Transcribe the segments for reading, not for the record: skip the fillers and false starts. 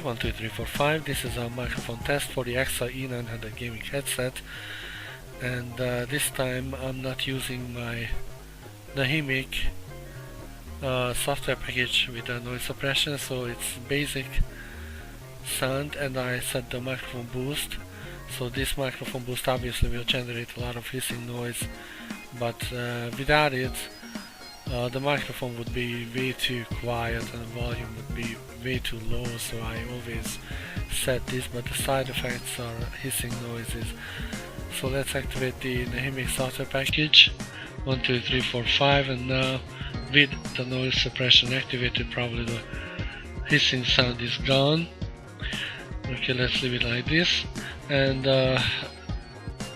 1, 2, 3, 4, 5. This is our microphone test for the EKSA E900 Gaming Headset, and this time I'm not using my Nahimic software package with a noise suppression, so it's basic sound, and I set the microphone boost. So this microphone boost obviously will generate a lot of hissing noise, but without it the microphone would be way too quiet and the volume would be way too low, so I always set this, but the side effects are hissing noises. So let's activate the Nahimic software package 1, 2, 3, 4, 5, and now with the noise suppression activated, probably the hissing sound is gone. Okay, let's leave it like this. And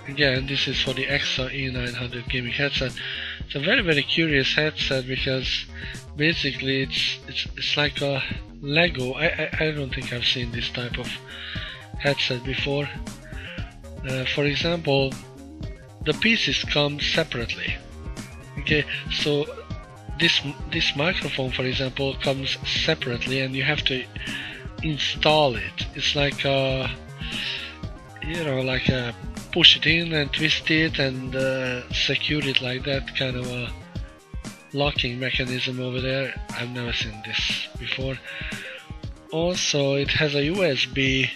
again, this is for the EKSA E900 Gaming Headset. It's a very curious headset because basically it's like a Lego. I don't think I've seen this type of headset before. For example, the pieces come separately. Okay, so this microphone, for example, comes separately, and you have to install it. It's like a, you know, like a push it in and twist it and secure it like that, kind of a locking mechanism over there. I've never seen this before. Also, it has a USB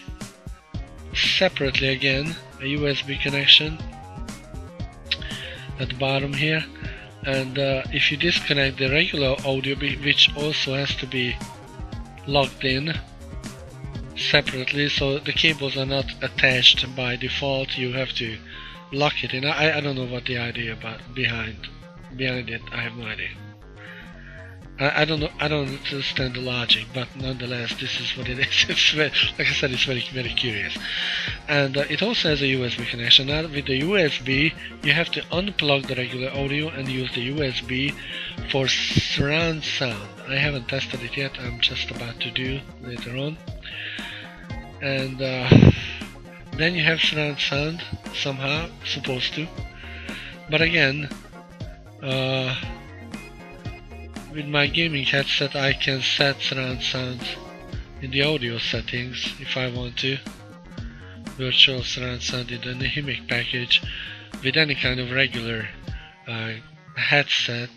separately, again a USB connection at the bottom here, and if you disconnect the regular audio, which also has to be locked in separately, so the cables are not attached by default, you have to lock it in. I don't know what the idea behind it. I have no idea. I don't know. I don't understand the logic, but nonetheless, this is what it is. It's very, like I said, it's very curious. And it also has a USB connection. Now, with the USB, you have to unplug the regular audio and use the USB for surround sound. I haven't tested it yet. I'm just about to do later on. And then you have surround sound somehow, supposed to. But again, with my gaming headset, I can set surround sound in the audio settings if I want to. Virtual surround sound in the Nahimic package with any kind of regular headset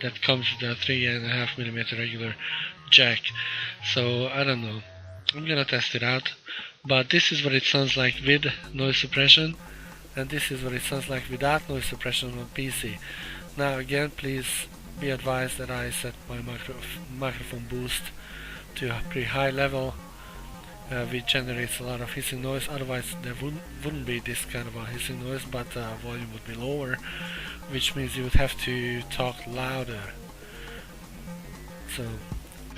that comes with a 3.5mm regular jack. So I don't know. I'm gonna test it out. But this is what it sounds like with noise suppression, and this is what it sounds like without noise suppression on PC. Now again, please be advised that I set my microphone boost to a pretty high level, which generates a lot of hissing noise. Otherwise there wouldn't be this kind of a hissing noise, but volume would be lower, which means you would have to talk louder. So,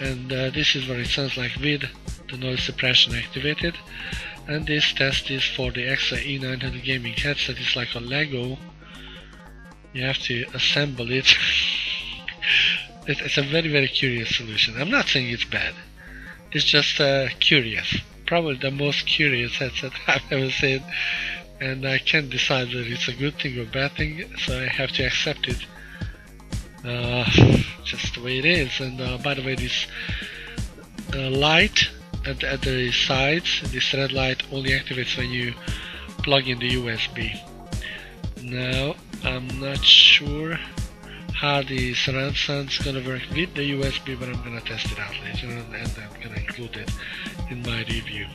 and this is what it sounds like with the noise suppression activated. And this test is for the EKSA E900 Gaming Headset. It's like a Lego. You have to assemble it. It's a very curious solution. I'm not saying it's bad. It's just curious. Probably the most curious headset I've ever seen. And I can't decide whether it's a good thing or bad thing, so I have to accept it just the way it is. And by the way, this light at the sides, this red light, only activates when you plug in the USB. Now, I'm not sure how the surround sound is gonna work with the USB, but I'm gonna test it out later on, and I'm gonna include it in my review.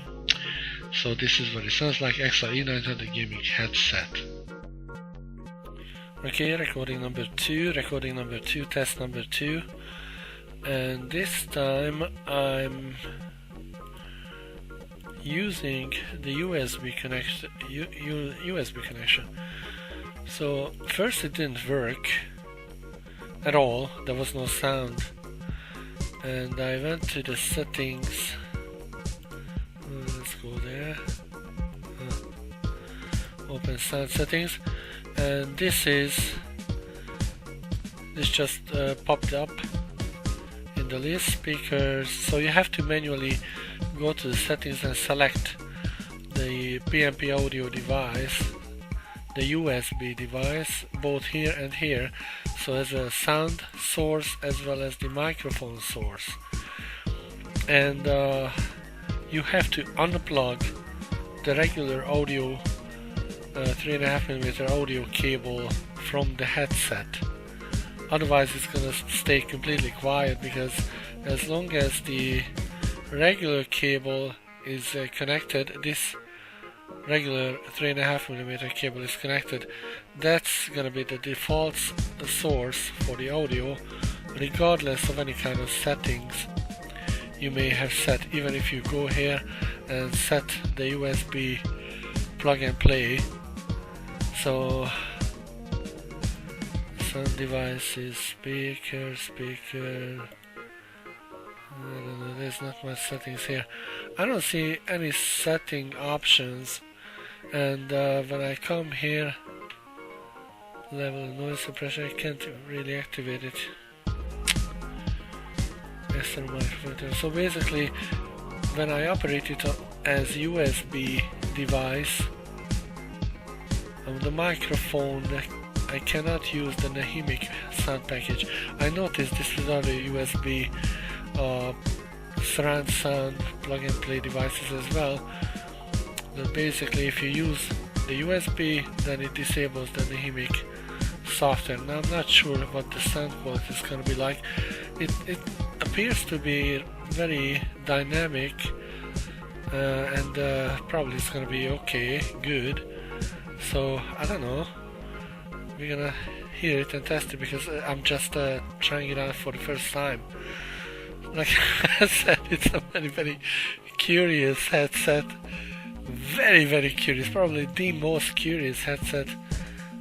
So this is what it sounds like, EKSA E900 Gaming Headset. Okay, recording number 2, test number 2, and this time I'm using the USB connection. So first it didn't work at all, there was no sound, and I went to the settings. Let's go there, open sound settings, and this just popped up in the list, speakers. So you have to manually go to the settings and select the PMP audio device, the USB device, both here and here, so as a sound source as well as the microphone source. And you have to unplug the regular audio 3.5mm audio cable from the headset. Otherwise it's gonna stay completely quiet, because as long as the regular cable is connected, this regular 3.5mm cable is connected, that's gonna be the default source for the audio, regardless of any kind of settings you may have set. Even if you go here and set the USB plug and play, so sound devices, speaker, I don't know, there's not much settings here. I don't see any setting options, and when I come here, level noise suppression, I can't really activate it. External microphone. So basically, when I operate it as USB device, on the microphone I cannot use the Nahimic sound package. I noticed this with other USB surround sound plug and play devices as well, that basically if you use the USB, then it disables the Nahimic software. Now I'm not sure what the sound quality is going to be like. It appears to be very dynamic, and probably it's going to be okay, good. So I don't know, we're gonna hear it and test it, because I'm just trying it out for the first time. Like I said, it's a very, very curious headset. Very, very curious. Probably the most curious headset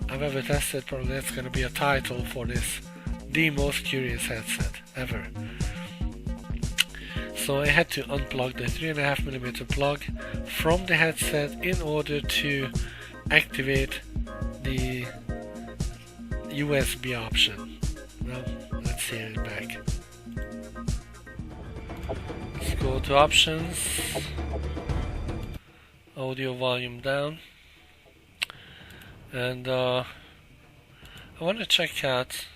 I've ever tested. Probably that's gonna be a title for this. The most curious headset ever. So I had to unplug the 3.5mm plug from the headset in order to activate the USB option. Well, let's hear it back. Let's go to options, audio volume down, and I want to check out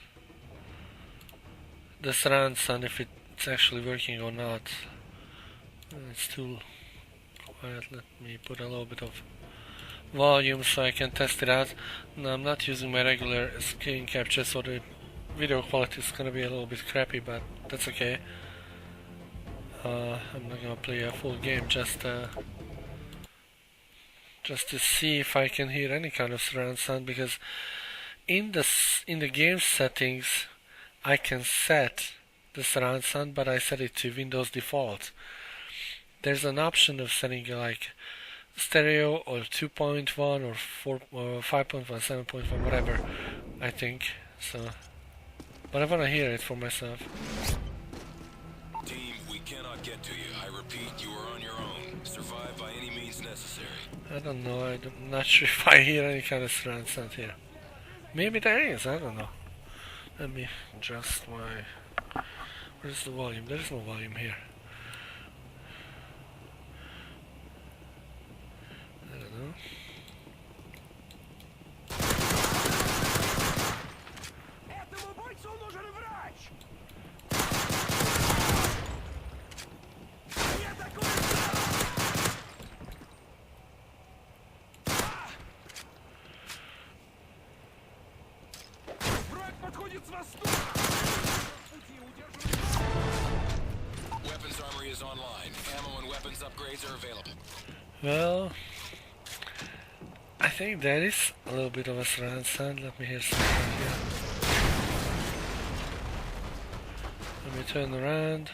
the surround sound, if it's actually working or not. It's too quiet. Let me put a little bit of volume so I can test it out. No, I'm not using my regular screen capture, so the video quality is gonna be a little bit crappy, but that's okay. I'm not gonna play a full game, just to see if I can hear any kind of surround sound, because in the game settings I can set the surround sound, but I set it to Windows default. There's an option of setting like stereo or 2.1 or 4 or 5.1, 7.1, whatever, I think. So, but I want to hear it for myself. Team, we cannot get to you. I repeat, you are on your own. Survive by any means necessary. I don't know. I'm not sure if I hear any kind of surround sound here. Maybe there is. I don't know. Let me adjust my. Where's the volume? There's no volume here. I don't know. Weapons armory is online. Ammo and weapons upgrades are available. Well, I think there is a little bit of a surround sound. Let me hear something here. Let me turn around.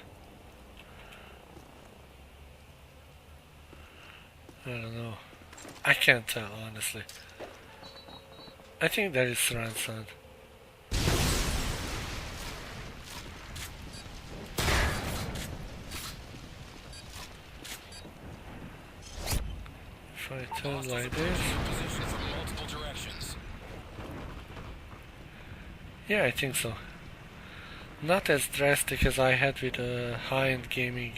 I don't know. I can't tell, honestly. I think there is surround sound. If I turn like this. Yeah, I think so. Not as drastic as I had with a high-end gaming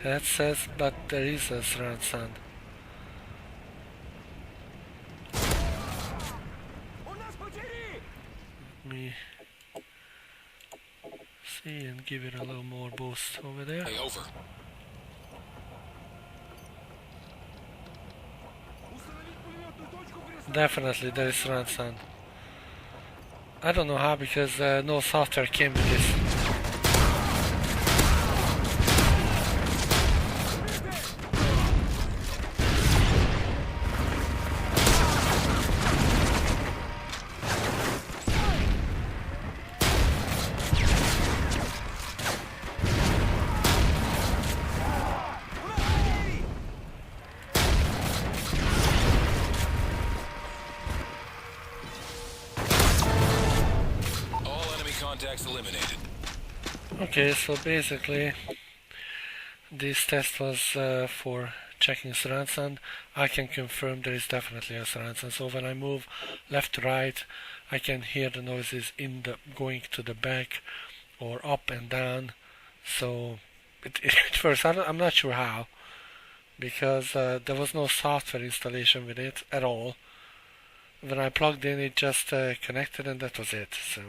headsets, but there is a surround sound. Let me see and give it a little more boost over there. Hey, over. Definitely there is surround sound. I don't know how, because no software came with this. Contacts eliminated. Okay, so basically this test was for checking surround sound. I can confirm there is definitely a surround sound. So when I move left to right, I can hear the noises in the going to the back or up and down. So it works. I'm not sure how, because there was no software installation with it at all. When I plugged in, it just connected, and that was it. So.